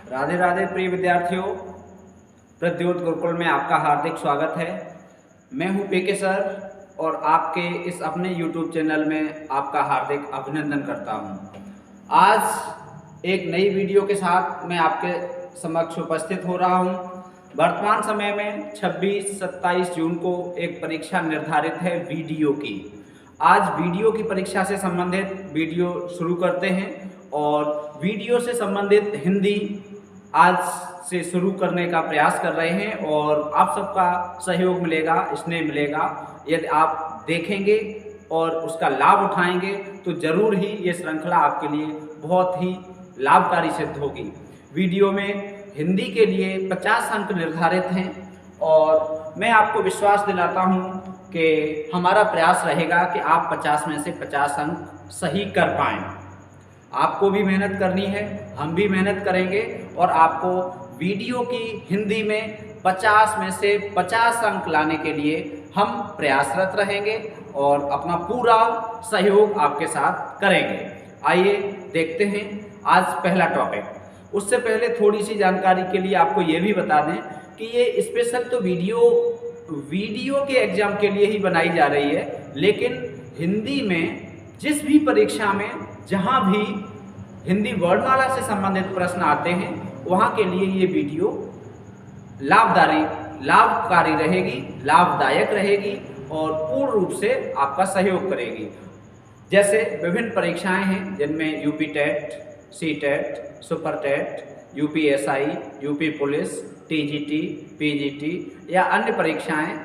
राधे राधे प्रिय विद्यार्थियों, प्रद्योत गुरुकुल में आपका हार्दिक स्वागत है। मैं हूं पीके सर और आपके इस अपने YouTube चैनल में आपका हार्दिक अभिनंदन करता हूं। आज एक नई वीडियो के साथ मैं आपके समक्ष उपस्थित हो रहा हूं। वर्तमान समय में 26-27 जून को एक परीक्षा निर्धारित है वीडियो की। आज वीडियो की परीक्षा से संबंधित वीडियो शुरू करते हैं और वीडियो से संबंधित हिंदी आज से शुरू करने का प्रयास कर रहे हैं और आप सबका सहयोग मिलेगा, स्नेह मिलेगा। यदि आप देखेंगे और उसका लाभ उठाएंगे तो जरूर ही ये श्रृंखला आपके लिए बहुत ही लाभकारी सिद्ध होगी। वीडियो में हिंदी के लिए 50 अंक निर्धारित हैं और मैं आपको विश्वास दिलाता हूं कि हमारा प्रयास रहेगा कि आप 50 में से 50 अंक सही कर पाएं। आपको भी मेहनत करनी है, हम भी मेहनत करेंगे और आपको वीडियो की हिंदी में 50 में से 50 अंक लाने के लिए हम प्रयासरत रहेंगे और अपना पूरा सहयोग आपके साथ करेंगे। आइए देखते हैं आज पहला टॉपिक। उससे पहले थोड़ी सी जानकारी के लिए आपको ये भी बता दें कि ये स्पेशल तो वीडियो के एग्जाम के लिए ही बनाई जा रही है, लेकिन हिंदी में जिस भी परीक्षा में जहाँ भी हिंदी वर्णमाला से संबंधित प्रश्न आते हैं वहाँ के लिए ये वीडियो लाभकारी रहेगी, लाभदायक रहेगी और पूर्ण रूप से आपका सहयोग करेगी। जैसे विभिन्न परीक्षाएं हैं जिनमें UP TET, C TET, super TET, UPSI, UP police, TGT, PGT या अन्य परीक्षाएं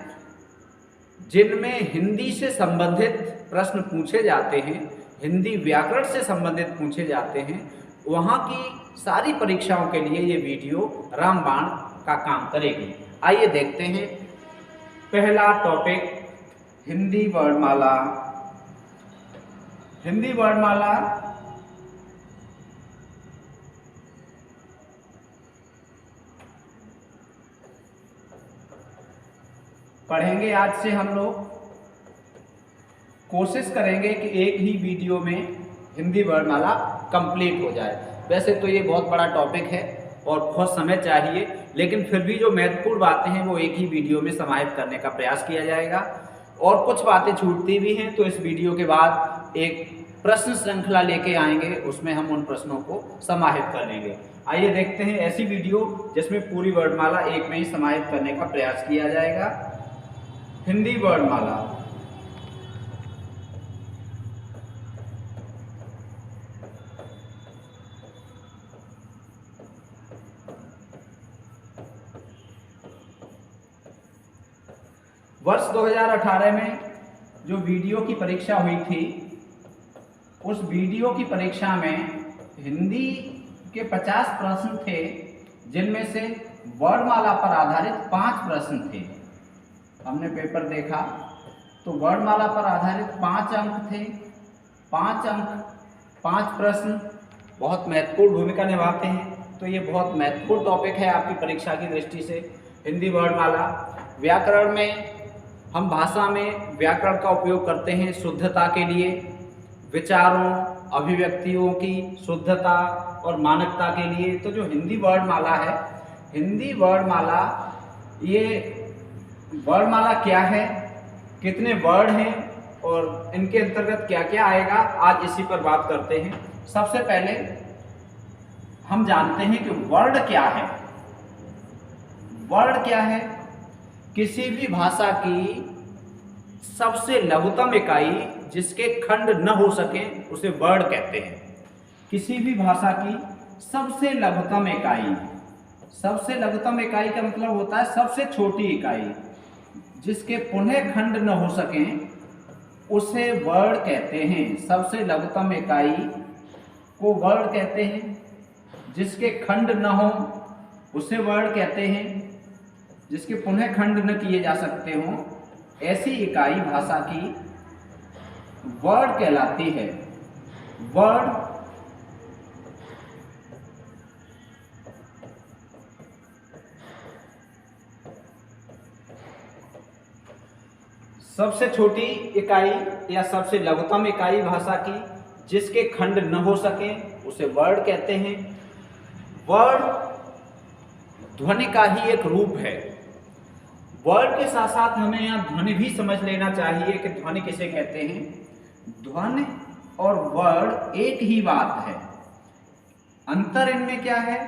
जिनमें हिंदी से संबंधित प्रश्न पूछे जाते हैं, हिंदी व्याकरण से संबंधित पूछे जाते हैं, वहाँ की सारी परीक्षाओं के लिए ये वीडियो रामबाण का काम करेगी। आइए देखते हैं पहला टॉपिक, हिंदी वर्णमाला। हिंदी वर्णमाला पढ़ेंगे आज से हम लोग। कोशिश करेंगे कि एक ही वीडियो में हिंदी वर्णमाला कंप्लीट हो जाए। वैसे तो ये बहुत बड़ा टॉपिक है और बहुत समय चाहिए, लेकिन फिर भी जो महत्वपूर्ण बातें हैं वो एक ही वीडियो में समाहित करने का प्रयास किया जाएगा और कुछ बातें छूटती भी हैं तो इस वीडियो के बाद एक प्रश्न श्रृंखला लेके आएंगे, उसमें हम उन प्रश्नों को समाहित कर लेंगे। आइए देखते हैं ऐसी वीडियो जिसमें पूरी वर्णमाला एक में ही समाहित करने का प्रयास किया जाएगा। हिंदी वर्णमाला। वर्ष 2018 में जो वीडियो की परीक्षा हुई थी, उस वीडियो की परीक्षा में हिंदी के 50 प्रश्न थे जिनमें से वर्णमाला पर आधारित 5 प्रश्न थे। हमने पेपर देखा तो वर्णमाला पर आधारित 5 अंक थे। 5 अंक 5 प्रश्न बहुत महत्वपूर्ण भूमिका निभाते हैं, तो ये बहुत महत्वपूर्ण टॉपिक है आपकी परीक्षा की दृष्टि से। हिंदी वर्णमाला। व्याकरण में हम भाषा में व्याकरण का उपयोग करते हैं शुद्धता के लिए, विचारों अभिव्यक्तियों की शुद्धता और मानकता के लिए। तो जो हिंदी वर्णमाला है, हिंदी वर्णमाला, ये वर्णमाला क्या है, कितने वर्ड हैं और इनके अंतर्गत क्या क्या आएगा, आज इसी पर बात करते हैं। सबसे पहले हम जानते हैं कि वर्ड क्या है। वर्ड क्या है? किसी भी भाषा की सबसे लघुतम इकाई जिसके खंड न हो सके उसे वर्ड कहते हैं। किसी भी भाषा की सबसे लघुतम इकाई, सबसे लघुतम इकाई का मतलब होता है सबसे छोटी इकाई जिसके पुनः खंड न हो सके उसे वर्ड कहते हैं। सबसे लघुतम इकाई को वर्ड कहते हैं। जिसके खंड न हो उसे वर्ड कहते हैं। जिसके पुनः खंड न किए जा सकते हों, ऐसी इकाई भाषा की वर्ड कहलाती है। वर्ड सबसे छोटी इकाई या सबसे लघुतम इकाई भाषा की जिसके खंड न हो सके उसे वर्ड कहते हैं। वर्ड ध्वनि का ही एक रूप है। वर्ड के साथ साथ हमें यहाँ ध्वनि भी समझ लेना चाहिए कि ध्वनि किसे कहते हैं। ध्वनि और वर्ड एक ही बात है। अंतर इनमें क्या है?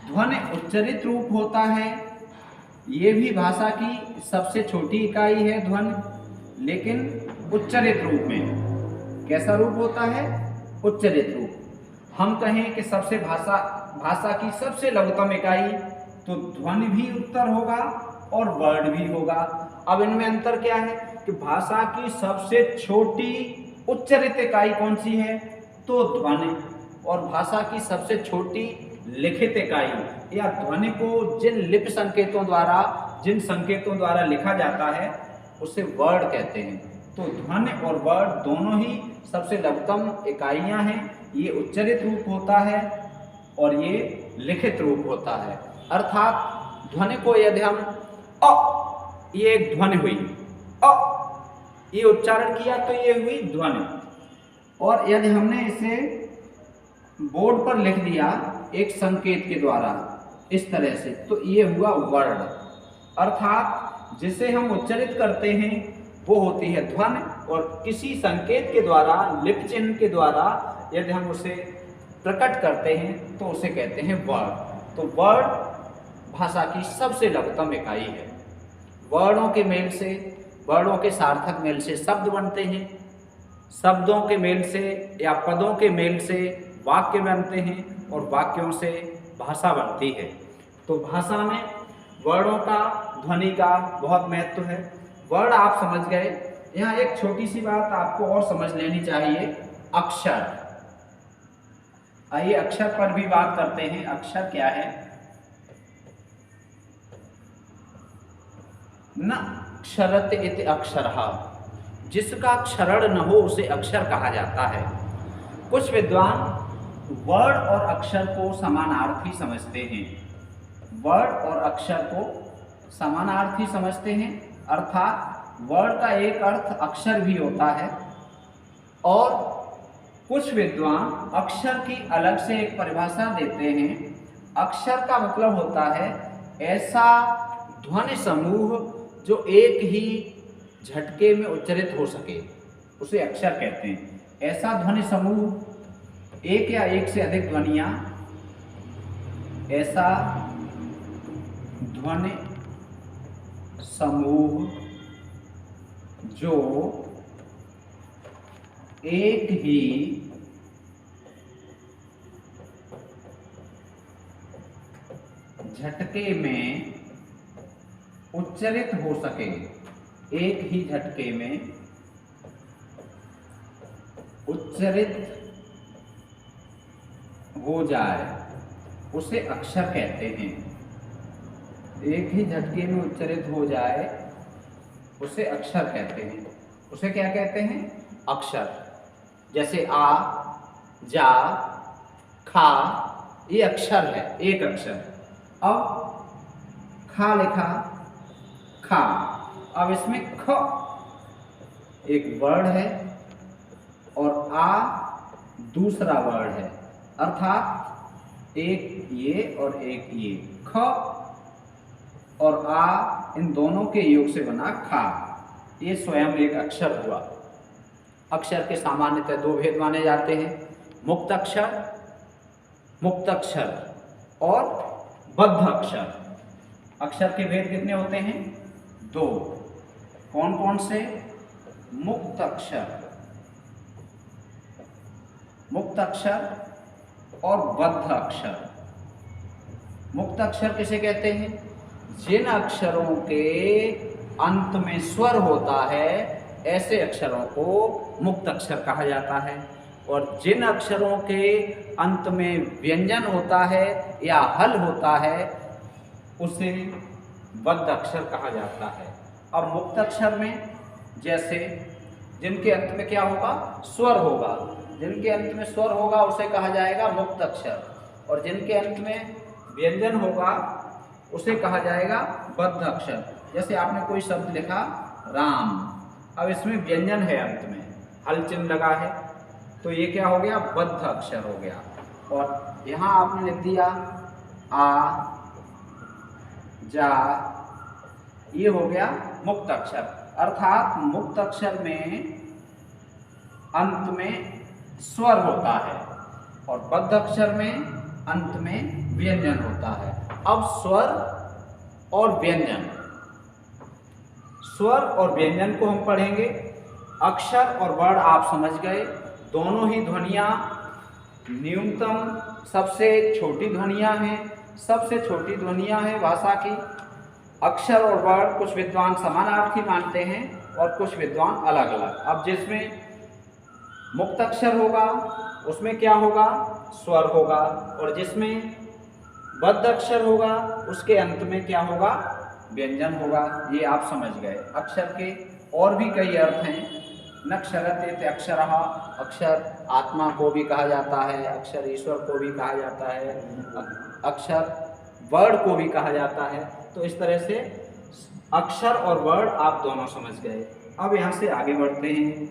ध्वनि उच्चरित रूप होता है, ये भी भाषा की सबसे छोटी इकाई है ध्वनि, लेकिन उच्चरित रूप में। कैसा रूप होता है? उच्चरित रूप। हम कहें कि सबसे भाषा की सबसे लघुतम इकाई, तो ध्वनि भी उत्तर होगा और वर्ड भी होगा। अब इनमें अंतर क्या है कि भाषा की सबसे छोटी उच्चरित इकाई कौन सी है? तो ध्वनि। और भाषा की सबसे छोटी लिखित इकाई या ध्वनि को जिन संकेतों द्वारा लिखा जाता है उसे वर्ड कहते हैं। तो ध्वनि और वर्ड दोनों ही सबसे लघुतम इकाइयां हैं। ये उच्चरित रूप होता है और ये लिखित रूप होता है। अर्थात ध्वनि को यदि हम ये एक ध्वनि हुई, ये उच्चारण किया तो ये हुई ध्वनि। और यदि हमने इसे बोर्ड पर लिख दिया एक संकेत के द्वारा इस तरह से, तो ये हुआ वर्ड। अर्थात जिसे हम उच्चरित करते हैं वो होती है ध्वनि, और किसी संकेत के द्वारा, लिप चिन्ह के द्वारा यदि हम उसे प्रकट करते हैं तो उसे कहते हैं वर्ड। तो वर्ड भाषा की सबसे लघुतम इकाई है। वर्णों के मेल से, वर्णों के सार्थक मेल से शब्द बनते हैं, शब्दों के मेल से या पदों के मेल से वाक्य बनते हैं, और वाक्यों से भाषा बनती है। तो भाषा में वर्णों का, ध्वनि का बहुत महत्व है। वर्ड आप समझ गए। यहाँ एक छोटी सी बात आपको और समझ लेनी चाहिए, अक्षर। आइए अक्षर पर भी बात करते हैं। अक्षर क्या है? न क्षरत इति अक्षरः, जिसका क्षरण न हो उसे अक्षर कहा जाता है। कुछ विद्वान वर्ड और अक्षर को समानार्थी समझते हैं। वर्ड और अक्षर को समानार्थी समझते हैं, अर्थात वर्ड का एक अर्थ अक्षर भी होता है। और कुछ विद्वान अक्षर की अलग से एक परिभाषा देते हैं। अक्षर का मतलब होता है ऐसा ध्वनि समूह जो एक ही झटके में उच्चरित हो सके, उसे अक्षर कहते हैं। ऐसा ध्वनि समूह, एक या एक से अधिक ध्वनियां, ऐसा ध्वनि समूह जो एक ही झटके में उच्चरित हो सके, एक ही झटके में उच्चरित हो जाए, उसे अक्षर कहते हैं। एक ही झटके में उच्चरित हो जाए उसे अक्षर कहते हैं। उसे क्या कहते हैं? अक्षर। जैसे आ, जा, खा, ये अक्षर है, एक अक्षर। अब खा लिखा, खा। अब इसमें ख एक वर्ड है और आ दूसरा वर्ड है, अर्थात एक ये और एक ये। ख और आ इन दोनों के योग से बना खा। ये स्वयं एक अक्षर हुआ। अक्षर के सामान्यतः दो भेद माने जाते हैं, मुक्त अक्षर और बद्ध अक्षर। अक्षर के भेद कितने होते हैं? दो। कौन कौन से? मुक्त अक्षर और बद्ध अक्षर। मुक्त अक्षर किसे कहते हैं? जिन अक्षरों के अंत में स्वर होता है ऐसे अक्षरों को मुक्त अक्षर कहा जाता है, और जिन अक्षरों के अंत में व्यंजन होता है या हल होता है उसे बद्ध अक्षर कहा जाता है। और मुक्त अक्षर में जैसे जिनके अंत में क्या होगा? स्वर होगा। जिनके अंत में स्वर होगा उसे कहा जाएगा मुक्त अक्षर, और जिनके अंत में व्यंजन होगा उसे कहा जाएगा बद्ध अक्षर। जैसे आपने कोई शब्द लिखा राम, अब इसमें व्यंजन है, अंत में हल चिन्ह लगा है, तो ये क्या हो गया? बद्ध अक्षर हो गया। और यहाँ आपने लिख दिया आ, जा, ये हो गया मुक्त अक्षर। अर्थात मुक्त अक्षर में अंत में स्वर होता है और बद्ध अक्षर में अंत में व्यंजन होता है। अब स्वर और व्यंजन, स्वर और व्यंजन को हम पढ़ेंगे। अक्षर और वर्ण आप समझ गए, दोनों ही ध्वनियाँ न्यूनतम सबसे छोटी ध्वनियाँ हैं, सबसे छोटी ध्वनियाँ हैं भाषा की। अक्षर और वर्ण कुछ विद्वान समानार्थी मानते हैं और कुछ विद्वान अलग अलग। अब जिसमें मुक्त अक्षर होगा उसमें क्या होगा, स्वर होगा, और जिसमें बद्ध अक्षर होगा उसके अंत में क्या होगा, व्यंजन होगा। ये आप समझ गए। अक्षर के और भी कई अर्थ हैं। नक्षरते अक्षरः, अक्षर आत्मा को भी कहा जाता है, अक्षर ईश्वर को भी कहा जाता है, अक्षर वर्ण को भी कहा जाता है। तो इस तरह से अक्षर और वर्ण आप दोनों समझ गए। अब यहाँ से आगे बढ़ते हैं।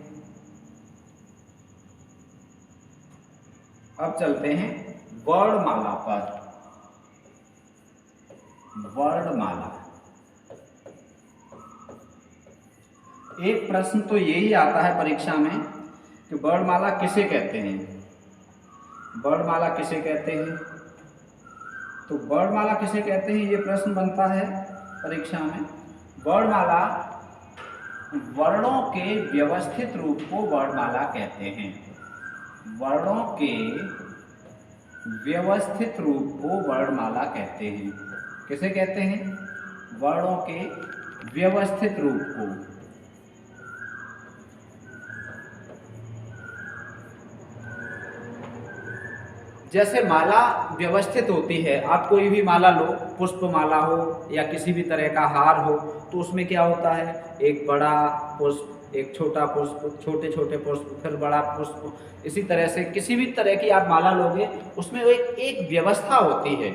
अब चलते हैं वर्णमाला पर। वर्णमाला, एक प्रश्न तो यही आता है परीक्षा में कि वर्णमाला किसे कहते हैं, वर्णमाला किसे कहते हैं। तो वर्णमाला किसे कहते हैं ये प्रश्न बनता है परीक्षा में। वर्णमाला वर्णों के व्यवस्थित रूप को वर्णमाला कहते हैं। वर्णों के व्यवस्थित रूप को वर्णमाला कहते हैं। किसे कहते हैं, वर्णों के व्यवस्थित रूप को। जैसे माला व्यवस्थित होती है, आप कोई भी माला लो, पुष्प माला हो या किसी भी तरह का हार हो, तो उसमें क्या होता है, एक बड़ा पुष्प, एक छोटा पुष्प, छोटे छोटे पुष्प, फिर बड़ा पुष्प। इसी तरह से किसी भी तरह की आप माला लोगे उसमें एक व्यवस्था होती है।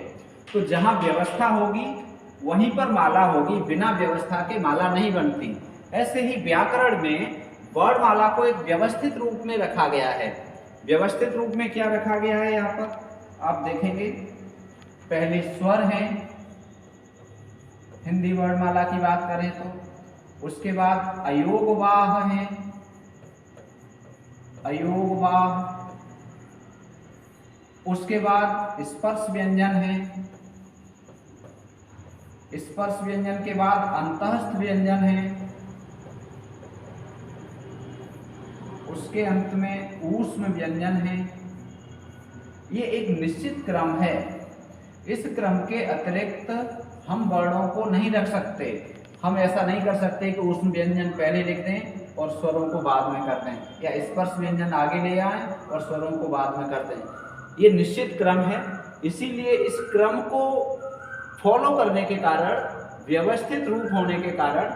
तो जहाँ व्यवस्था होगी वहीं पर माला होगी, बिना व्यवस्था के माला नहीं बनती। ऐसे ही व्याकरण में वर्णमाला को एक व्यवस्थित रूप में रखा गया है। व्यवस्थित रूप में क्या रखा गया है, यहाँ पर आप देखेंगे पहले स्वर हैं, हिंदी वर्णमाला की बात करें तो। उसके बाद अयोगवाह हैं, अयोगवाह। उसके बाद स्पर्श व्यंजन है, स्पर्श व्यंजन के बाद अंतःस्थ व्यंजन है। उसके अंत में ऊष्म व्यंजन है। ये एक निश्चित क्रम है। इस क्रम के अतिरिक्त हम वर्णों को नहीं रख सकते। हम ऐसा नहीं कर सकते कि ऊष्म व्यंजन पहले लिख दें और स्वरों को बाद में कर दें, या स्पर्श व्यंजन आगे ले आएं और स्वरों को बाद में कर दें। ये निश्चित क्रम है, इसीलिए इस क्रम को फॉलो करने के कारण, व्यवस्थित रूप होने के कारण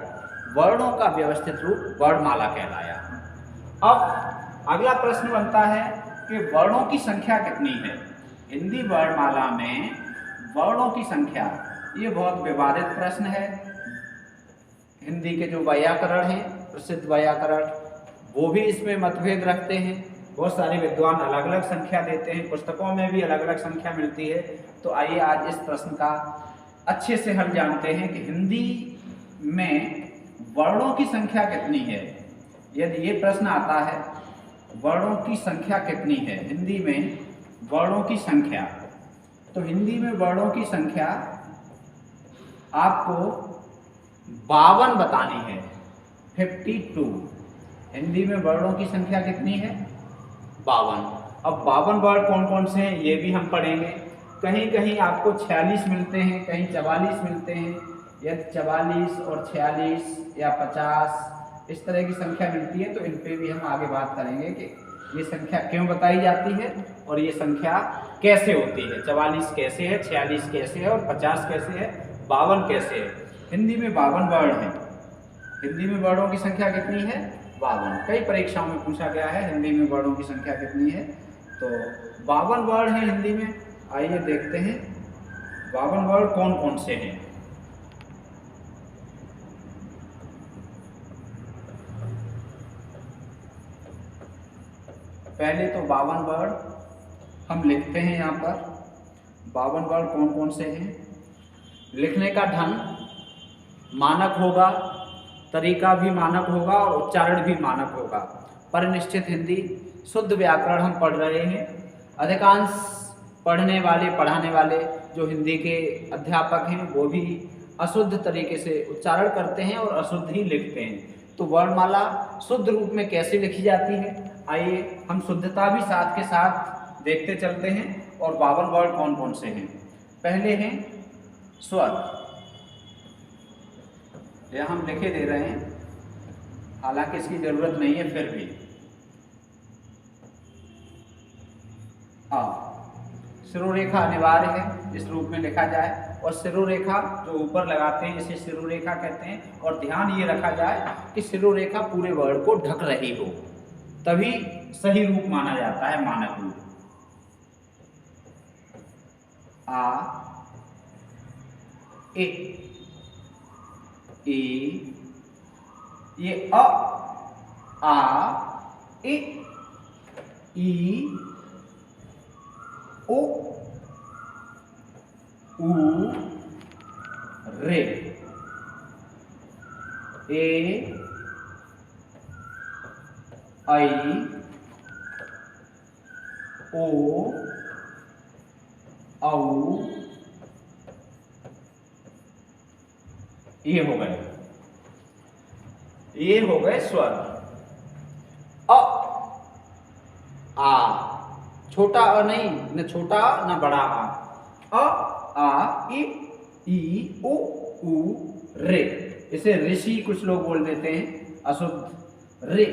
वर्णों का व्यवस्थित रूप वर्णमाला कहलाया। अब अगला प्रश्न बनता है कि वर्णों की संख्या कितनी है। हिंदी वर्णमाला में वर्णों की संख्या, ये बहुत विवादित प्रश्न है। हिंदी के जो व्याकरण हैं, प्रसिद्ध व्याकरण, वो भी इसमें मतभेद रखते हैं। बहुत सारे विद्वान अलग अलग संख्या देते हैं, पुस्तकों में भी अलग अलग संख्या मिलती है। तो आइए आज इस प्रश्न का अच्छे से हल जानते हैं कि हिंदी में वर्णों की संख्या कितनी है। यदि ये प्रश्न आता है वर्णों की संख्या कितनी है, हिंदी में वर्णों की संख्या, तो हिंदी में वर्णों की संख्या आपको 52 बतानी है, 52। हिंदी में वर्णों की संख्या कितनी है, 52। अब 52 वर्ण कौन कौन से हैं ये भी हम पढ़ेंगे। कहीं कहीं आपको 46 मिलते हैं, कहीं 44 मिलते हैं। यदि 44 और 46 या 50 इस तरह की संख्या मिलती है तो इन पे भी हम आगे बात करेंगे कि ये संख्या क्यों बताई जाती है और ये संख्या कैसे होती है। 44 कैसे है, 46 कैसे है और 50 कैसे है, 52 कैसे है। हिंदी में 52 वर्ण हैं। हिंदी में वर्णों की संख्या कितनी है, 52। कई परीक्षाओं में पूछा गया है हिंदी में वर्णों की संख्या कितनी है, तो 52 वर्ण हैं हिंदी में। आइए देखते हैं 52 वर्ण कौन कौन से हैं। पहले तो 52 वर्ण हम लिखते हैं यहाँ पर। 52 वर्ण कौन कौन से हैं। लिखने का ढंग मानक होगा, तरीका भी मानक होगा और उच्चारण भी मानक होगा। परिनिश्चित हिंदी, शुद्ध व्याकरण हम पढ़ रहे हैं। अधिकांश पढ़ने वाले पढ़ाने वाले जो हिंदी के अध्यापक हैं वो भी अशुद्ध तरीके से उच्चारण करते हैं और अशुद्ध ही लिखते हैं। तो वर्णमाला शुद्ध रूप में कैसे लिखी जाती है, आइए हम शुद्धता भी साथ के साथ देखते चलते हैं। और 52 वर्ड कौन कौन से हैं। पहले हैं स्वर, यह हम लिखे दे रहे हैं, हालांकि इसकी जरूरत नहीं है फिर भी। आ शिरोरेखा अनिवार्य है इस रूप में लिखा जाए, और शिरोरेखा जो ऊपर लगाते हैं इसे शिरोरेखा कहते हैं। और ध्यान ये रखा जाए कि शिरोरेखा पूरे वर्ड को ढक रही हो, तभी सही रूप माना जाता है, मानक रूप। आ ए ई, ये अ आ ए ई ओ उ रे, ए आई ओ औ, ये हो गए स्वर। अ आ, छोटा अ नहीं, न छोटा न बड़ा आ ई ओ उ रे, इसे ऋषि कुछ लोग बोल देते हैं अशुद्ध। रे,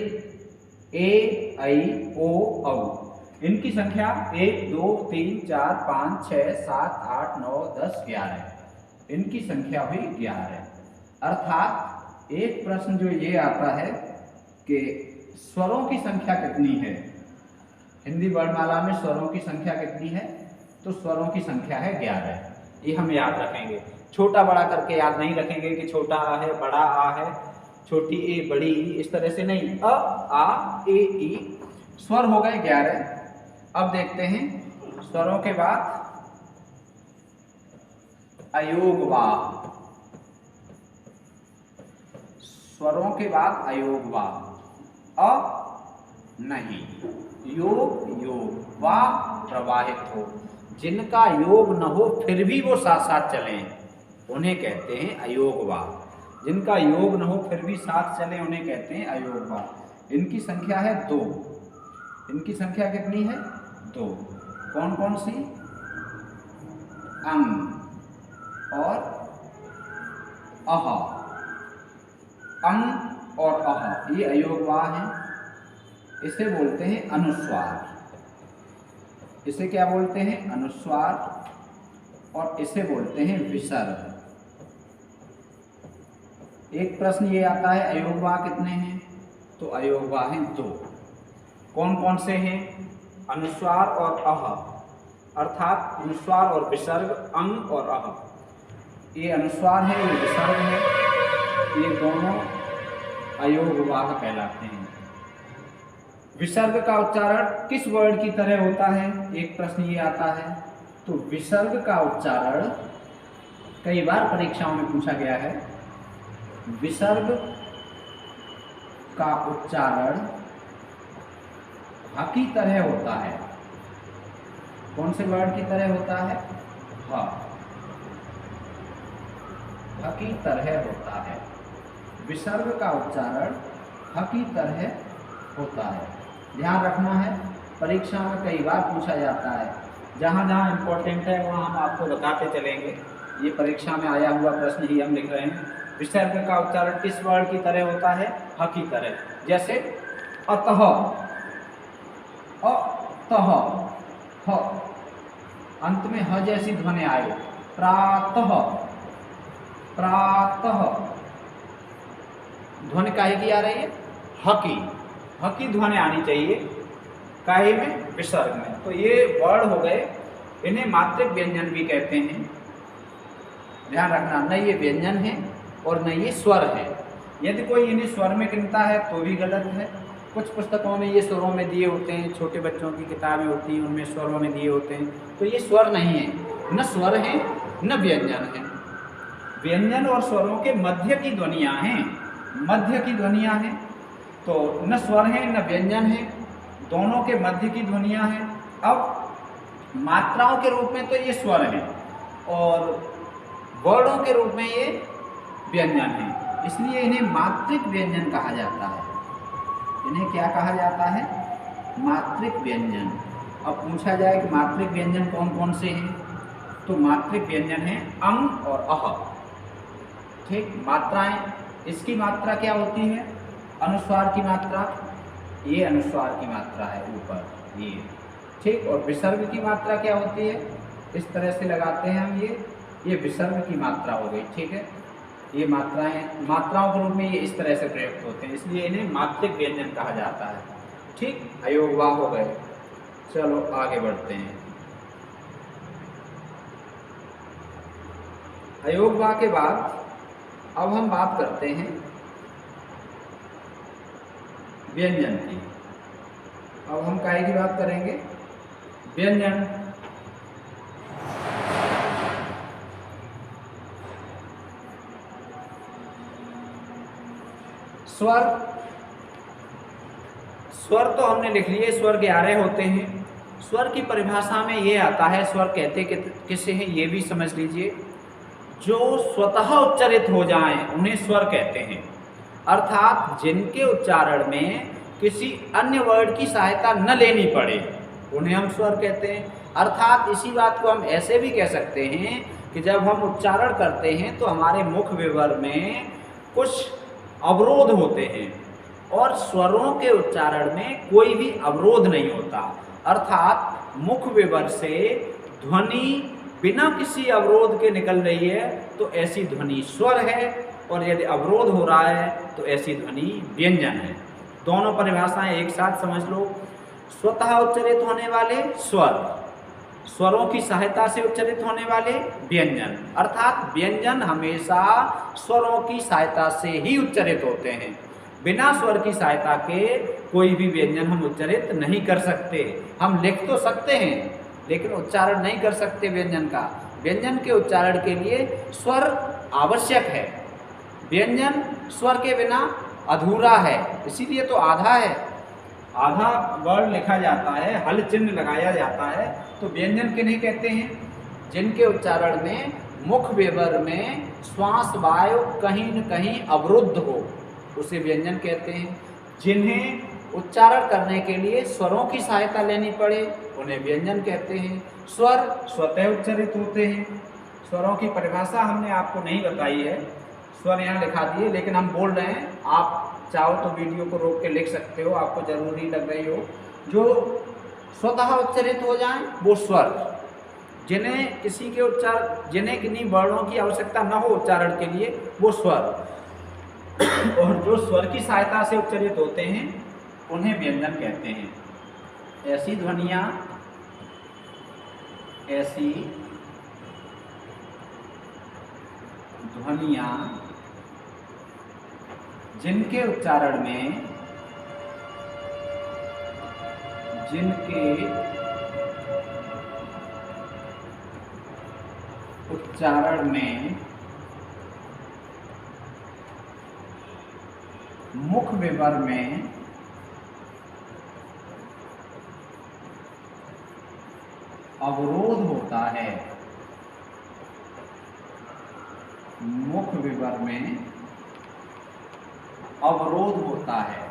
ए आई ओ औ, इनकी संख्या 1 2 3 4 5 6 7 8 9 10 11, इनकी संख्या हुई 11। अर्थात एक प्रश्न जो ये आता है कि स्वरों की संख्या कितनी है, हिंदी वर्णमाला में स्वरों की संख्या कितनी है, तो स्वरों की संख्या है 11। ये हम याद रखेंगे, छोटा बड़ा करके याद नहीं रखेंगे कि छोटा आ है, बड़ा आ है, छोटी ए बड़ी ई, इस तरह से नहीं। अ आ ए ई, स्वर हो गए 11। अब देखते हैं स्वरों के बाद अयोगवाह, स्वरों के बाद अयोगवाह। अ नहीं, योग योग, वाह प्रवाहित हो, जिनका योग न हो फिर भी वो साथ साथ चलें उन्हें कहते हैं अयोगवाह। जिनका योग न हो फिर भी साथ चले उन्हें कहते हैं अयोगवाह। इनकी संख्या है 2। इनकी संख्या कितनी है? 2। कौन कौन सी? अंग और अह, अंग और अह, ये अयोगवाह हैं। इसे बोलते हैं अनुस्वार। इसे क्या बोलते हैं? अनुस्वार। और इसे बोलते हैं विसर्ग। एक प्रश्न ये आता है अयोगवाह कितने हैं? तो अयोगवाह हैं 2। कौन कौन से हैं? अनुस्वार और अह, अर्थात अनुस्वार और विसर्ग, अंग और अह। ये अनुस्वार है, ये विसर्ग है, ये दोनों अयोगवाह कहलाते हैं। विसर्ग का उच्चारण किस वर्ड की तरह होता है? एक प्रश्न ये आता है। तो विसर्ग का उच्चारण कई बार परीक्षाओं में पूछा गया है। विसर्ग का उच्चारण ह की तरह होता है। कौन से वर्ड की तरह होता है? ह की तरह होता है। विसर्ग का उच्चारण ह की तरह होता है। ध्यान रखना है, परीक्षा में कई बार पूछा जाता है। जहाँ जहाँ इम्पोर्टेंट है वहाँ हम आपको बताते चलेंगे। ये परीक्षा में आया हुआ प्रश्न ही हम लिख रहे हैं। विसर्ग का उच्चारण किस वर्ड की तरह होता है? ह की तरह। जैसे अतः, अतः, ह, अंत में ह जैसी ध्वनि आए। प्रातः, प्रातः, ध्वनि काहे की आ रही है? ह की। ह की ध्वनि आनी चाहिए काहे में? विसर्ग में। तो ये वर्ड हो गए, इन्हें मात्रिक व्यंजन भी कहते हैं। ध्यान रखना, न ये व्यंजन है और न ये स्वर है। यदि कोई इन्हें स्वर में गिनता है तो भी गलत है। कुछ पुस्तकों में ये स्वरों में दिए होते हैं, छोटे बच्चों की किताबें होती हैं उनमें स्वरों में दिए होते हैं, तो ये स्वर नहीं है, न स्वर है न व्यंजन है। व्यंजन और स्वरों के मध्य की ध्वनियाँ हैं, मध्य की ध्वनियाँ हैं। तो न स्वर हैं न व्यंजन हैं, दोनों के मध्य की ध्वनियाँ हैं। अब मात्राओं के रूप में तो ये स्वर हैं और वर्णों के रूप में ये व्यंजन हैं, इसलिए इन्हें मात्रिक व्यंजन कहा जाता है। इन्हें क्या कहा जाता है? मात्रिक व्यंजन। अब पूछा जाए कि मात्रिक व्यंजन कौन कौन से हैं, तो मात्रिक व्यंजन हैं अंग और अह। ठीक, मात्राएं, इसकी मात्रा क्या होती है? अनुस्वार की मात्रा, ये अनुस्वार की मात्रा है ऊपर ये। ठीक, और विसर्ग की मात्रा क्या होती है? इस तरह से लगाते हैं हम, ये विसर्ग की मात्रा हो गई। ठीक है, ये मात्राएं, मात्राओं के रूप में ये इस तरह से प्रयुक्त होते हैं, इसलिए इन्हें मात्रिक व्यंजन कहा जाता है। ठीक, अयोगवा हो गए। चलो आगे बढ़ते हैं। अयोगवा के बाद अब हम बात करते हैं व्यंजन की। अब हम काहे की बात करेंगे? व्यंजन। स्वर, स्वर तो हमने लिख लिए, स्वर 11 होते हैं। स्वर की परिभाषा में ये आता है, स्वर कहते किसे हैं ये भी समझ लीजिए। जो स्वतः उच्चारित हो जाएं उन्हें स्वर कहते हैं, अर्थात जिनके उच्चारण में किसी अन्य वर्ड की सहायता न लेनी पड़े उन्हें हम स्वर कहते हैं। अर्थात इसी बात को हम ऐसे भी कह सकते हैं कि जब हम उच्चारण करते हैं तो हमारे मुख विवर में कुछ अवरोध होते हैं और स्वरों के उच्चारण में कोई भी अवरोध नहीं होता, अर्थात मुख विवर से ध्वनि बिना किसी अवरोध के निकल रही है तो ऐसी ध्वनि स्वर है, और यदि अवरोध हो रहा है तो ऐसी ध्वनि व्यंजन है। दोनों परिभाषाएं एक साथ समझ लो। स्वतः उच्चारित होने वाले स्वर, स्वरों की सहायता से उच्चारित होने वाले व्यंजन, अर्थात व्यंजन हमेशा स्वरों की सहायता से ही उच्चारित होते हैं। बिना स्वर की सहायता के कोई भी व्यंजन हम उच्चारित नहीं कर सकते। हम लिख तो सकते हैं लेकिन उच्चारण नहीं कर सकते व्यंजन का। व्यंजन के उच्चारण के लिए स्वर आवश्यक है, व्यंजन स्वर के बिना अधूरा है, इसीलिए तो आधा है, आधा वर्ड लिखा जाता है, हल चिन्ह लगाया जाता है। तो व्यंजन किन्हें कहते हैं? जिनके उच्चारण में मुख विवर में श्वास वायु कहीं न कहीं अवरुद्ध हो उसे व्यंजन कहते हैं। जिन्हें उच्चारण करने के लिए स्वरों की सहायता लेनी पड़े उन्हें व्यंजन कहते हैं। स्वर स्वतः उच्चारित होते हैं। स्वरों की परिभाषा हमने आपको नहीं बताई है, स्वर यहाँ लिखा दिए, लेकिन हम बोल रहे हैं, आप चाहो तो वीडियो को रोक के लिख सकते हो, आपको जरूरी लग रही हो। जो स्वतः उच्चारित हो जाएं वो स्वर, जिन्हें किसी के जिन्हें किन्हीं वर्णों की आवश्यकता न हो उच्चारण के लिए वो स्वर, और जो स्वर की सहायता से उच्चारित होते हैं उन्हें व्यंजन कहते हैं। ऐसी ध्वनियाँ, ऐसी ध्वनियाँ जिनके उच्चारण में, जिनके उच्चारण में मुख विवर में अवरोध होता है, मुख विवर में अवरोध होता है,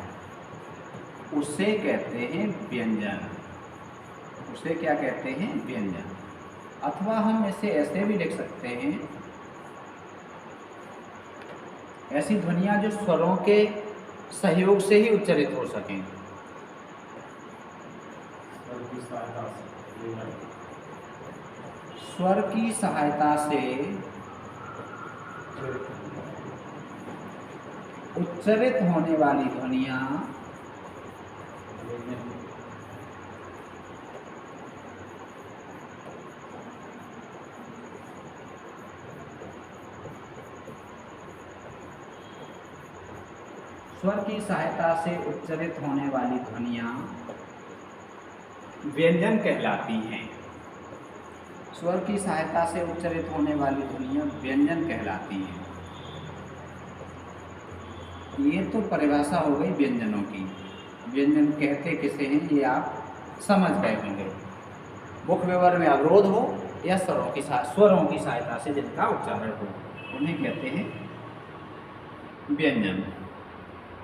उसे कहते हैं व्यंजन। उसे क्या कहते हैं? व्यंजन। अथवा हम इसे ऐसे भी लिख सकते हैं, ऐसी ध्वनियाँ जो स्वरों के सहयोग से ही उच्चारित हो सकें। स्वर की सहायता से उच्चारित होने वाली ध्वनियाँ स्वर की सहायता से उच्चारित होने वाली ध्वनियाँ व्यंजन कहलाती हैं। स्वर की सहायता से उच्चारित होने वाली ध्वनियाँ व्यंजन कहलाती हैं। ये तो परिभाषा हो गई व्यंजनों की। व्यंजन कहते किसे हैं ये आप समझ गए होंगे। मुख व्यवहार में अवरोध हो या स्वरों की सहायता से जिनका उच्चारण हो उन्हें कहते हैं व्यंजन।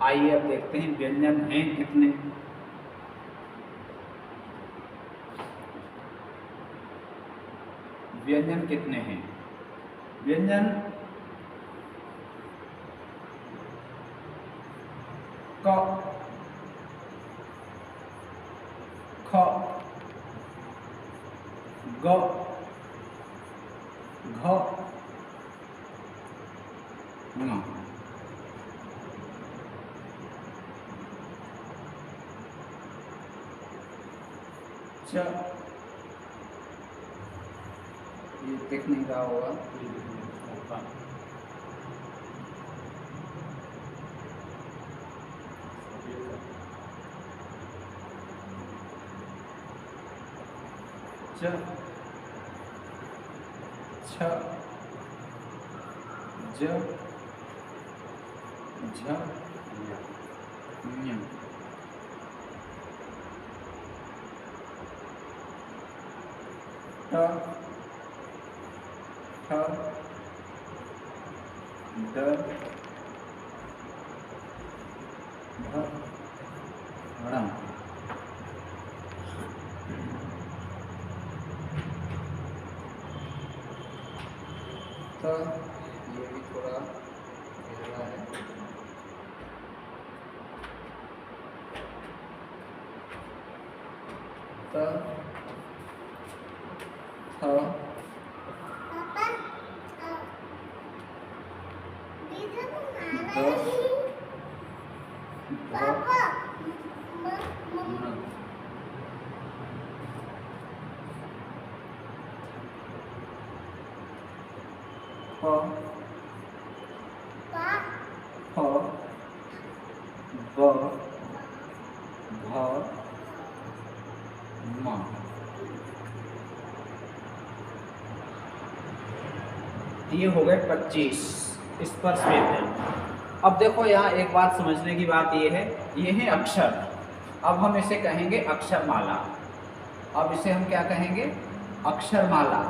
आइए अब देखते हैं व्यंजन हैं कितने। व्यंजन कितने हैं? व्यंजन क, ख, ग, घ, ङ। च, ये देखने का होगा। च, छ, ज, झ, ञ। ट, ठ, ड, ढ, ण। तो ये भी थोड़ा गहरा है। तो ये हो गए 25 स्पर्श व्यंजन। अब देखो यहाँ एक बात समझने की बात ये है अक्षर। अब हम इसे कहेंगे अक्षरमाला। अब इसे हम क्या कहेंगे? अक्षरमाला।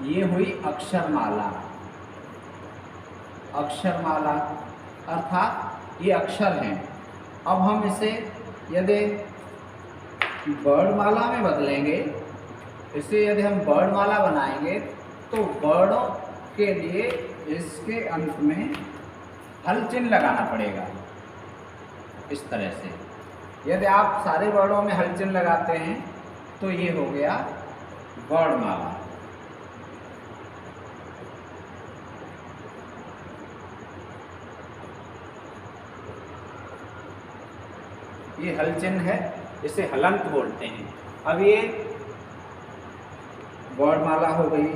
ये हुई अक्षरमाला। अक्षरमाला अर्थात ये अक्षर हैं। अब हम इसे यदि वर्णमाला में बदलेंगे, इसे यदि हम वर्णमाला बनाएंगे तो वर्णों के लिए इसके अंत में हल चिन्ह लगाना पड़ेगा। इस तरह से यदि आप सारे वर्णों में हल चिन्ह लगाते हैं तो ये हो गया वर्णमाला। ये हल चिन्ह है, इसे हलंत बोलते हैं। अब ये वर्णमाला हो गई।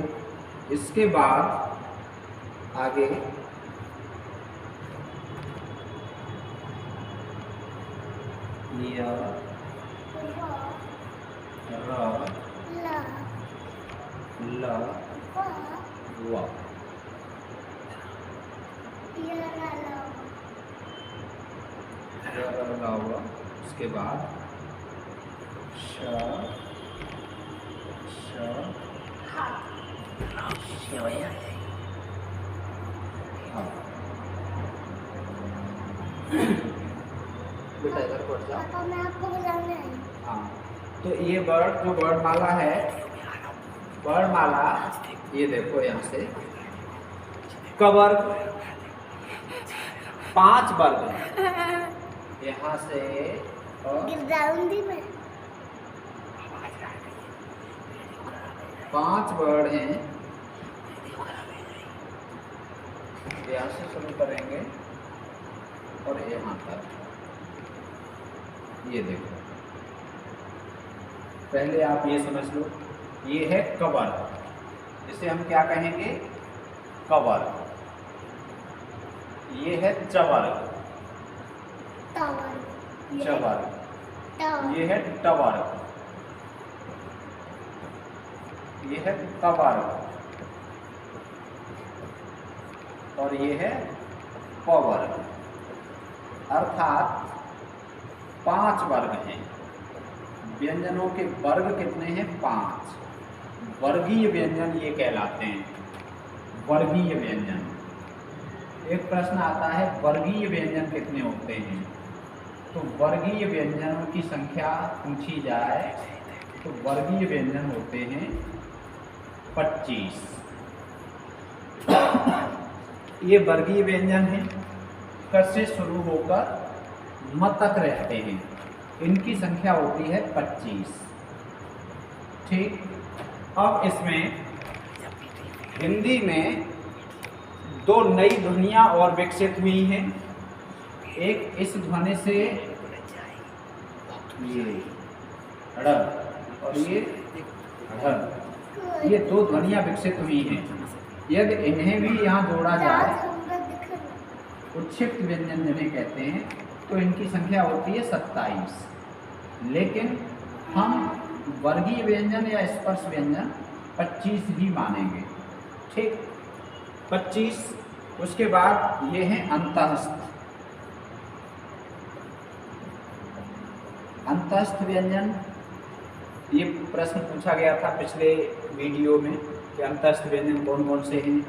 इसके बाद आगे य, र, ल, व। उसके बाद श, बेटा इधर पढ़ जाओ। पापा मैं आपको बुलाने आई। हाँ, तो ये वर्ड जो वर्णमाला है, वर्णमाला ये देखो यहाँ से कवर्ग 5 वर्ग है। यहाँ से गिरजाऊंगी मैं। 5 वर्ड हैं। यहाँ से शुरू करेंगे और यहाँ तक। ये देखो, पहले आप ये समझ लो, ये है कवर। इसे हम क्या कहेंगे? कवर। ये है चवर। चवर। ये है टवर। ये है क वर्ग और ये है प वर्ग, अर्थात 5 वर्ग हैं। व्यंजनों के वर्ग कितने हैं? 5। वर्गीय व्यंजन ये कहलाते हैं, वर्गीय व्यंजन। एक प्रश्न आता है वर्गीय व्यंजन कितने होते हैं? तो वर्गीय व्यंजनों की संख्या पूछी जाए तो वर्गीय व्यंजन होते हैं 25। ये वर्गीय व्यंजन हैं, क से शुरू होकर म तक रहते हैं। इनकी संख्या होती है 25। ठीक। अब इसमें हिंदी में 2 नई ध्वनियाँ और विकसित हुई हैं। एक इस ध्वनि से ये ड़ और ये ढ, ये 2 ध्वनियाँ विकसित हुई हैं। यदि इन्हें भी यहाँ जोड़ा जाए, उच्छिष्ट व्यंजन जिन्हें कहते हैं, तो इनकी संख्या होती है 27। लेकिन हम वर्गीय व्यंजन या स्पर्श व्यंजन 25 ही मानेंगे। ठीक, 25। उसके बाद ये हैं अंतःस्थ। अंतःस्थ व्यंजन, ये प्रश्न पूछा गया था पिछले वीडियो में कि अंतःस्थ व्यंजन कौन कौन से हैं।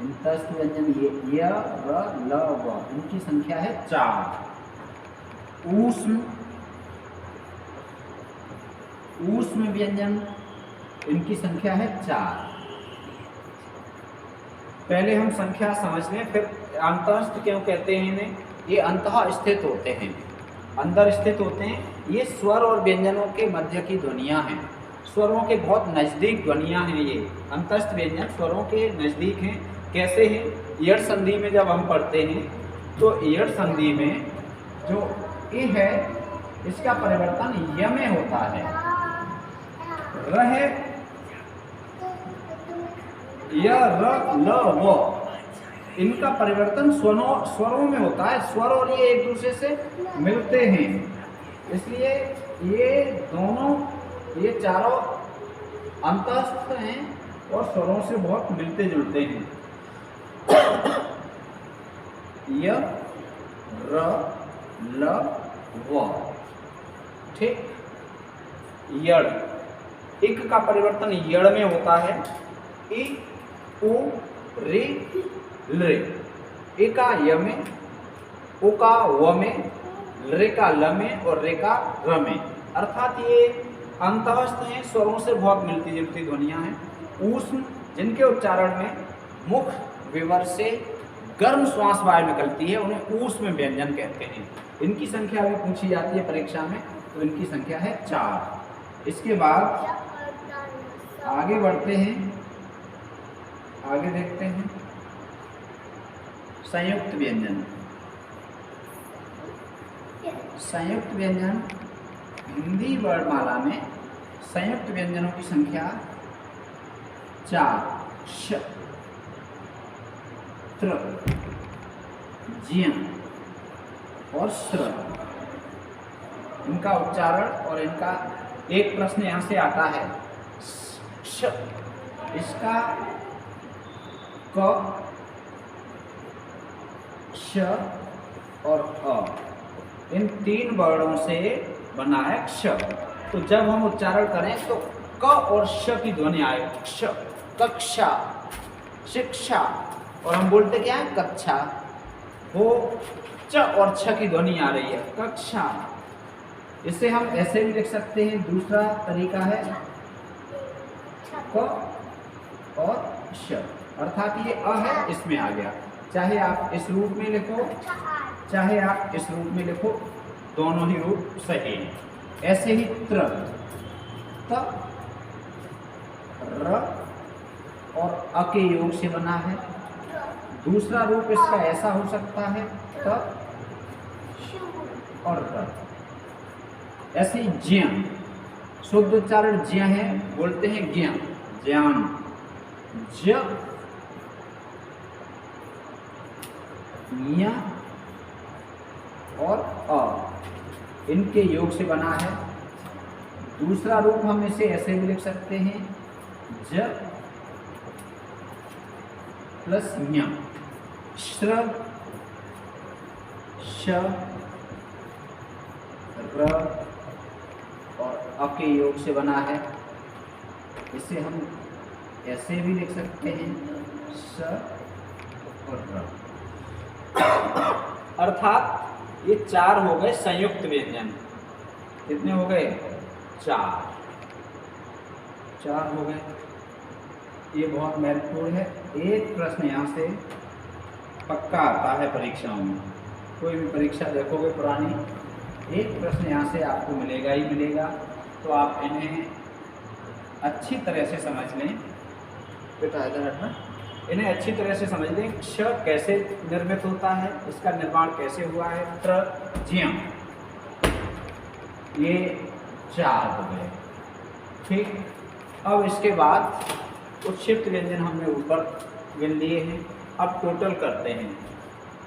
अंतःस्थ व्यंजन ये य, र, ल, व, इनकी संख्या है 4। ऊष्म व्यंजन, इनकी संख्या है 4। पहले हम संख्या समझ लें, फिर अंतःस्थ क्यों कहते हैं इन्हें। ये अंतः स्थित होते हैं, अंदर स्थित होते हैं। ये स्वर और व्यंजनों के मध्य की ध्वनियाँ हैं, स्वरों के बहुत नज़दीक ध्वनियाँ हैं। ये अंतःस्थ व्यंजन स्वरों के नज़दीक हैं। कैसे हैं? ईयड़ संधि में जब हम पढ़ते हैं तो ईयड़ संधि में जो ए है इसका परिवर्तन य में होता है। र है य, र, ल, व, इनका परिवर्तन स्वरों में होता है। स्वर और ये एक दूसरे से मिलते हैं, इसलिए ये दोनों, ये चारों अंतःस्थ हैं और स्वरों से बहुत मिलते जुलते हैं। य, र, ल, व। ठीक। यड़, इक का परिवर्तन यड़ में होता है। इ, उ, रि, लृ। इ का य में, उ का व में, लृ का ल में और रे का र में। अर्थात ये अंतःस्थ हैं, स्वरों से बहुत मिलती जुलती ध्वनियाँ हैं। ऊष्म, जिनके उच्चारण में मुख विवर से गर्म श्वास बाहर निकलती है, उन्हें ऊष्म व्यंजन कहते हैं। इनकी संख्या भी पूछी जाती है परीक्षा में, तो इनकी संख्या है 4। इसके बाद आगे बढ़ते हैं, आगे देखते हैं संयुक्त व्यंजन। संयुक्त व्यंजन, हिंदी वर्णमाला में संयुक्त व्यंजनों की संख्या 4। श, त्र, ज्ञ और स्र। इनका उच्चारण और इनका एक प्रश्न यहाँ से आता है। श, इसका क, श और अ, इन 3 वर्णों से बना है क्ष। तो जब हम उच्चारण करें तो क और श की ध्वनि आए। क्ष, कक्षा, शिक्षा, और हम बोलते क्या है? कक्षा। वो च और छ की ध्वनि आ रही है, कक्षा। इसे हम ऐसे भी लिख सकते हैं। दूसरा तरीका है क और श, अर्थात ये अ है, इसमें आ गया। चाहे आप इस रूप में लिखो, चाहे आप इस रूप में लिखो, दोनों ही रूप सही हैं। ऐसे ही त्र, त, र और अ के योग से बना है। दूसरा रूप इसका ऐसा हो सकता है, त और र। ऐसे ही ज्ञ, शुद्ध उच्चारण ज्ञ है, बोलते हैं ज्ञ, ज्ञान। ज, ञ और अ, इनके योग से बना है। दूसरा रूप हम इसे ऐसे भी लिख सकते हैं, ज प्लस ञ, श्र, श, र और अ के योग से बना है। इसे हम ऐसे भी लिख सकते हैं, स और र। अर्थात ये 4 हो गए संयुक्त व्यंजन। कितने हो गए? 4 हो गए। ये बहुत महत्वपूर्ण है। एक प्रश्न यहाँ से पक्का आता है परीक्षाओं में। कोई भी परीक्षा देखोगे पुरानी, एक प्रश्न यहाँ से आपको मिलेगा ही मिलेगा। तो आप इन्हें अच्छी तरह से समझ लें। बेटा इधर हटना। इन्हें अच्छी तरह से समझ लें। क्ष कैसे निर्मित होता है, इसका निर्माण कैसे हुआ है। त्र, ज्ञ, ये 4 हो गए। ठीक। अब इसके बाद उत्क्षिप्त व्यंजन हमने ऊपर गिन लिए हैं। अब टोटल करते हैं।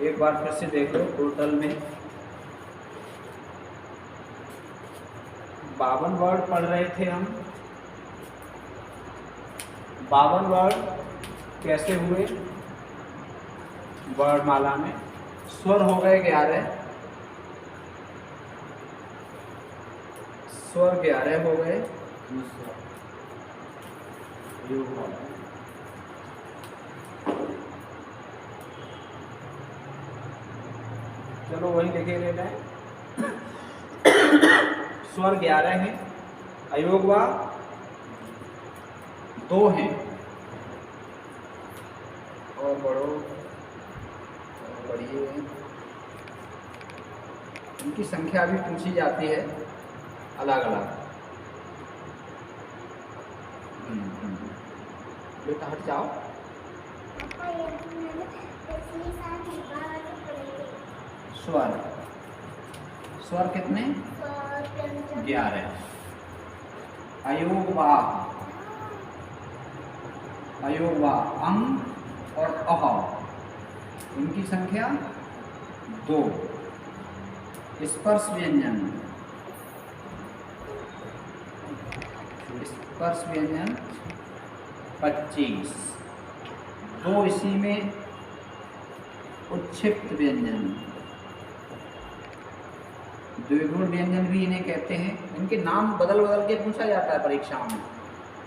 एक बार फिर से देख लो। टोटल में 52 वर्ड पढ़ रहे थे हम। 52 वर्ड कैसे हुए? वर्णमाला में स्वर हो गए 11, स्वर 11 हो गए। चलो वही देखे ले रहे हैं। स्वर 11 हैं, अयोगवा 2 हैं। और बढ़ो, बढ़िए। इनकी संख्या भी पूछी जाती है अलग अलग। बेटा हट जाओ। स्वर, स्वर कितने? 11। अयोगवा, अयोगवा अंग और अह, इनकी संख्या 2। स्पर्श व्यंजन, स्पर्श व्यंजन 25। 2 इसी में उत्क्षिप्त व्यंजन, द्विगुण व्यंजन भी इन्हें कहते हैं। इनके नाम बदल बदल के पूछा जाता है परीक्षाओं में।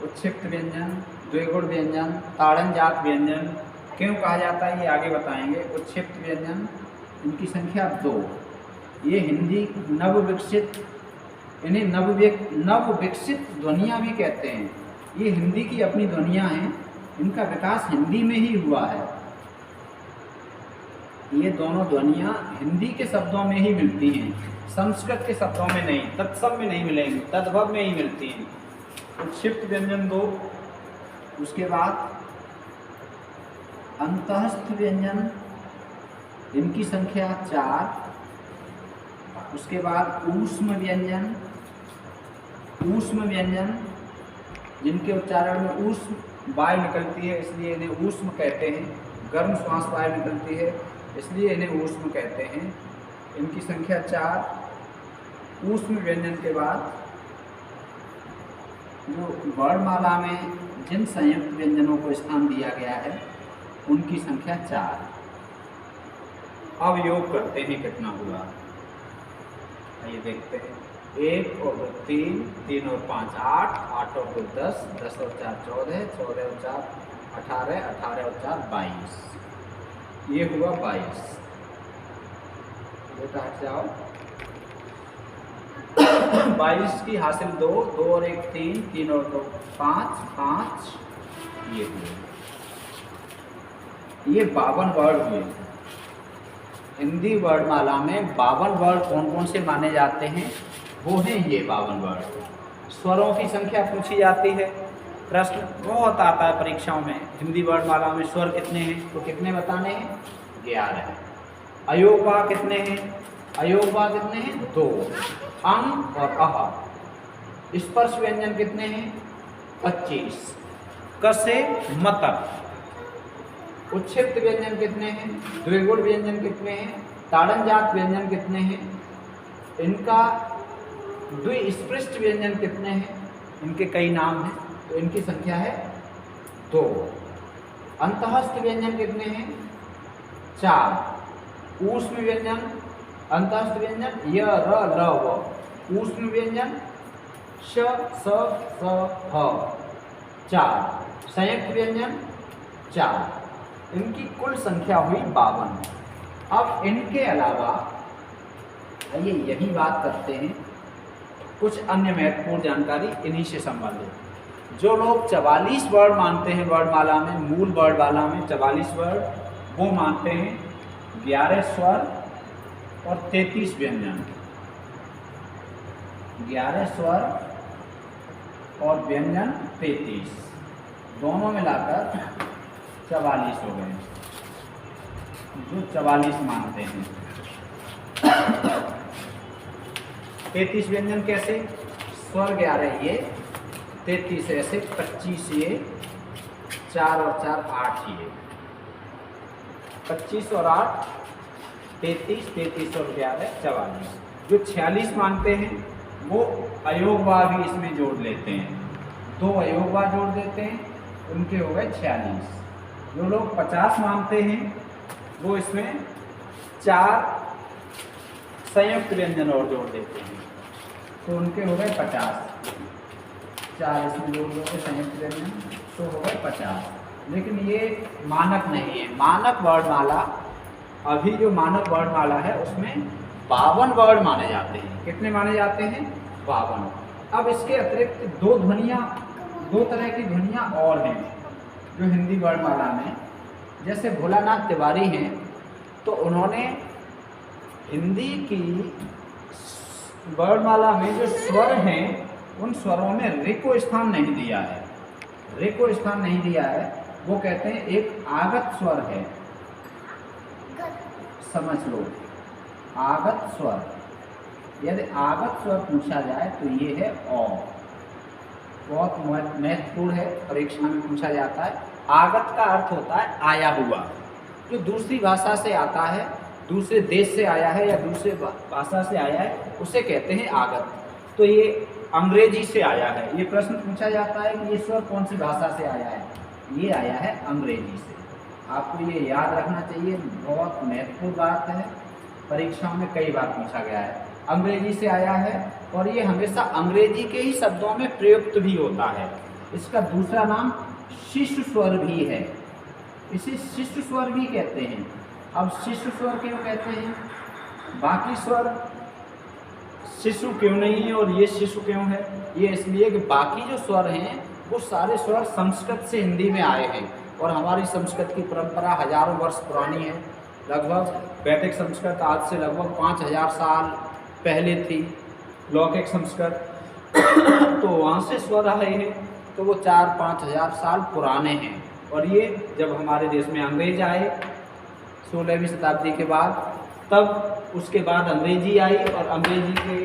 उत्क्षिप्त व्यंजन, द्विगुण व्यंजन, ताड़नजात व्यंजन क्यों कहा जाता है ये आगे बताएंगे। उत्क्षिप्त व्यंजन, इनकी संख्या 2। ये हिंदी नवविकसित, इन्हें नवविकसित ध्वनियाँ भी कहते हैं। ये हिंदी की अपनी ध्वनियाँ हैं। इनका विकास हिंदी में ही हुआ है। ये दोनों ध्वनियाँ हिंदी के शब्दों में ही मिलती हैं, संस्कृत के शब्दों में नहीं, तत्सम में नहीं मिलेंगी, तद्भव में ही मिलती हैं। उत्क्षिप्त व्यंजन 2। उसके बाद अंतःस्थ व्यंजन, इनकी संख्या 4। उसके बाद ऊष्म व्यंजन, ऊष्म व्यंजन जिनके उच्चारण में ऊष्म वायु निकलती है इसलिए इन्हें ऊष्म कहते हैं। गर्म श्वास वायु निकलती है इसलिए इन्हें ऊष्म कहते हैं। इनकी संख्या 4। ऊष्म व्यंजन के बाद जो वर्णमाला में जिन संयुक्त व्यंजनों को स्थान दिया गया है उनकी संख्या 4। अब योग करते हैं कितना हुआ, आइए देखते हैं। 1 और 2 3, 3 और 5 8, 8 और 2 10, 10 और 4 14, 14 और 4 18, 18 और 4 22। ये हुआ 22। बेटा हट जाओ। 22 की हासिल 2, 2 और 1 3, 3 और 2 5, 5 ये हुए। ये 52 वर्ड हुए। हिंदी वर्णमाला में 52 वर्ड कौन कौन से माने जाते हैं वो हैं ये 52 वर्ड। स्वरों की संख्या पूछी जाती है, प्रश्न बहुत आता है परीक्षाओं में। हिंदी वर्णमाला में स्वर कितने हैं तो कितने बताने हैं? 11। अयोगवा कितने हैं? अयोगवा कितने हैं? 2। अंग और अह। स्पर्श व्यंजन कितने हैं? 25। क से म तक। उत्क्षिप्त व्यंजन कितने हैं? द्विगुण व्यंजन कितने हैं? ताड़नजात व्यंजन कितने हैं? इनका द्विस्पृष्ट व्यंजन कितने हैं? इनके कई नाम हैं तो इनकी संख्या है 2। अंतःस्थ व्यंजन कितने हैं? 4। ऊष्म व्यंजन, अंतःस्थ व्यंजन य, र, ल, व। ऊष्म व्यंजन श, स, ह 4। संयुक्त व्यंजन 4। इनकी कुल संख्या हुई 52। अब इनके अलावा आइए यही बात करते हैं कुछ अन्य महत्वपूर्ण जानकारी इन्हीं से संबंधित। जो लोग 44 वर्ड मानते हैं वर्णमाला में, मूल वर्णमाला में 44 वर्ड, वो मानते हैं 11 स्वर और 33 व्यंजन। 11 स्वर और व्यंजन 33, दोनों मिलाकर 44 हो गए, जो 44 मानते हैं। 33 व्यंजन कैसे? स्वर 11 ये, 33 ऐसे, 25 ये, 4 और 4 8 ये, 25 और 8 33, 33 और 11 44। जो 46 मानते हैं वो अयोगवा भी इसमें जोड़ लेते हैं, 2 अयोगवा जोड़ देते हैं, उनके हो गए 46। जो लोग 50 मानते हैं वो इसमें 4 संयुक्त व्यंजन और जोड़ देते हैं, तो उनके हो गए 50। 4 इसमें जोड़ दोगे संयुक्त व्यंजन तो हो गए 50। लेकिन ये मानक नहीं है। मानक वर्णमाला, अभी जो मानक वर्णमाला है उसमें 52 वर्ड माने जाते हैं। कितने माने जाते हैं? 52। अब इसके अतिरिक्त 2 ध्वनियाँ, 2 तरह की ध्वनियाँ और हैं जो हिंदी वर्णमाला में, जैसे भोलानाथ तिवारी हैं, तो उन्होंने हिंदी की वर्णमाला में जो स्वर हैं उन स्वरों में रे को स्थान नहीं दिया है। रे को स्थान नहीं दिया है, वो कहते हैं एक आगत स्वर है, समझ लो, आगत स्वर। यदि आगत स्वर पूछा जाए तो ये है औ। बहुत महत्वपूर्ण है, परीक्षा में पूछा जाता है। आगत का अर्थ होता है आया हुआ, जो दूसरी भाषा से आता है, दूसरे देश से आया है या दूसरे भाषा से आया है, उसे कहते हैं आगत। तो ये अंग्रेजी से आया है। ये प्रश्न पूछा जाता है कि ये स्वर कौन सी भाषा से आया है? ये आया है अंग्रेजी से। आपको ये याद रखना चाहिए, बहुत महत्वपूर्ण बात है, परीक्षाओं में कई बार पूछा गया है। अंग्रेजी से आया है और ये हमेशा अंग्रेजी के ही शब्दों में प्रयुक्त भी होता है। इसका दूसरा नाम शिशु स्वर भी है, इसे शिशु स्वर भी कहते हैं। अब शिशु स्वर क्यों कहते हैं? बाकी स्वर शिशु क्यों नहीं है और ये शिशु क्यों है? ये इसलिए कि बाकी जो स्वर हैं वो सारे स्वर संस्कृत से हिंदी में आए हैं, और हमारी संस्कृत की परंपरा हजारों वर्ष पुरानी है। लगभग वैदिक संस्कृत आज से लगभग 5000 साल पहले थी, लौकिक संस्कृत तो वहाँ से स्वर आए हैं, तो वो 4-5 हज़ार साल पुराने हैं। और ये जब हमारे देश में अंग्रेज आए 16वीं शताब्दी के बाद, तब उसके बाद अंग्रेजी आई और अंग्रेजी के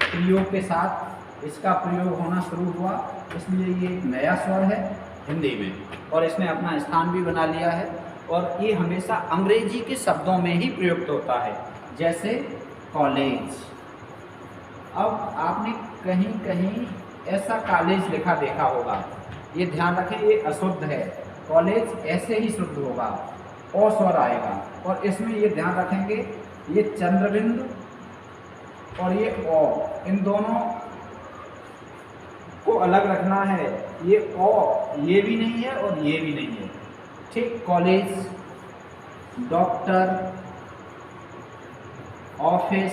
प्रयोग के साथ इसका प्रयोग होना शुरू हुआ, इसलिए ये एक नया स्वर है हिंदी में और इसने अपना स्थान भी बना लिया है। और ये हमेशा अंग्रेजी के शब्दों में ही प्रयुक्त होता है, जैसे कॉलेज। अब आपने कहीं कहीं ऐसा कॉलेज लिखा देखा होगा, ये ध्यान रखें, ये अशुद्ध है। कॉलेज ऐसे ही शुद्ध होगा, ओ स्वर आएगा, और इसमें ये ध्यान रखेंगे, ये चंद्रबिंदु और ये ओ, इन दोनों को अलग रखना है। ये ओ ये भी नहीं है और ये भी नहीं है, ठीक। कॉलेज, डॉक्टर, ऑफिस,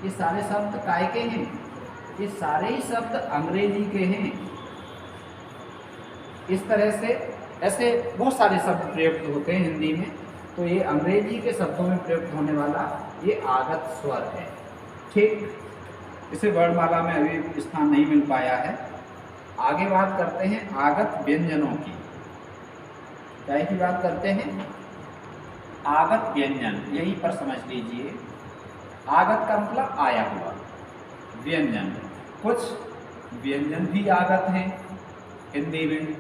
ये सारे शब्द काय के हैं? ये सारे ही शब्द अंग्रेजी के हैं। इस तरह से ऐसे बहुत सारे शब्द प्रयुक्त होते हैं हिंदी में, तो ये अंग्रेजी के शब्दों में प्रयुक्त होने वाला ये आगत स्वर है, ठीक। इसे वर्णमाला में अभी स्थान नहीं मिल पाया है। आगे बात करते हैं आगत व्यंजनों की। क्या की बात करते हैं? आगत व्यंजन, यहीं पर समझ लीजिए। आगत का मतलब आया हुआ, व्यंजन, कुछ व्यंजन भी आगत हैं हिंदी में।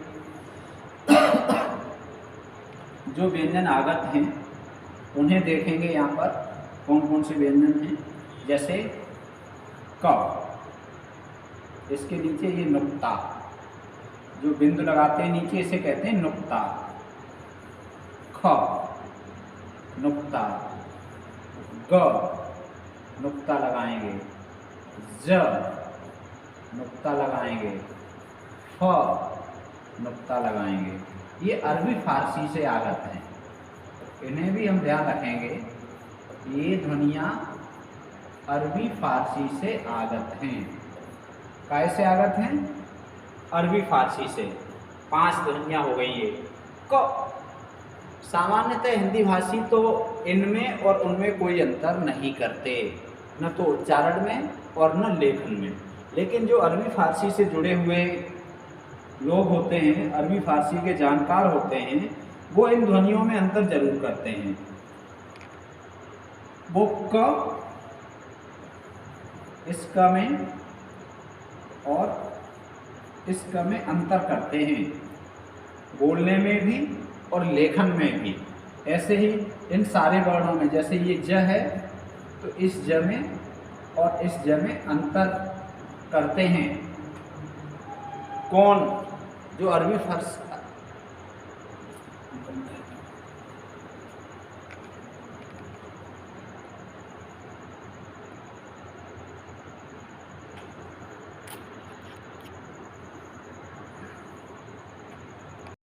जो व्यंजन आगत हैं उन्हें देखेंगे यहाँ पर कौन कौन से व्यंजन हैं। जैसे क, इसके नीचे ये नुक्ता जो बिंदु लगाते हैं नीचे इसे कहते हैं नुक्ता। ख नुक्ता, ग नुक्ता लगाएंगे, ज नुक्ता लगाएंगे, फ नुक्ता लगाएंगे। ये अरबी फारसी से आगत हैं, इन्हें भी हम ध्यान रखेंगे। ये ध्वनियाँ अरबी फारसी से आगत हैं। कैसे आगत हैं? अरबी फारसी से। 5 ध्वनियाँ हो गई ये। क सामान्यतः हिंदी भाषी तो इनमें और उनमें कोई अंतर नहीं करते, न तो उच्चारण में और न लेखन में। लेकिन जो अरबी फारसी से जुड़े हुए लोग होते हैं, अरबी फारसी के जानकार होते हैं, वो इन ध्वनियों में अंतर जरूर करते हैं। वो क इस क में और इस क में अंतर करते हैं, बोलने में भी और लेखन में भी। ऐसे ही इन सारे वर्णों में, जैसे ये ज है तो इस ज में और इस ज में अंतर करते हैं। कौन? जो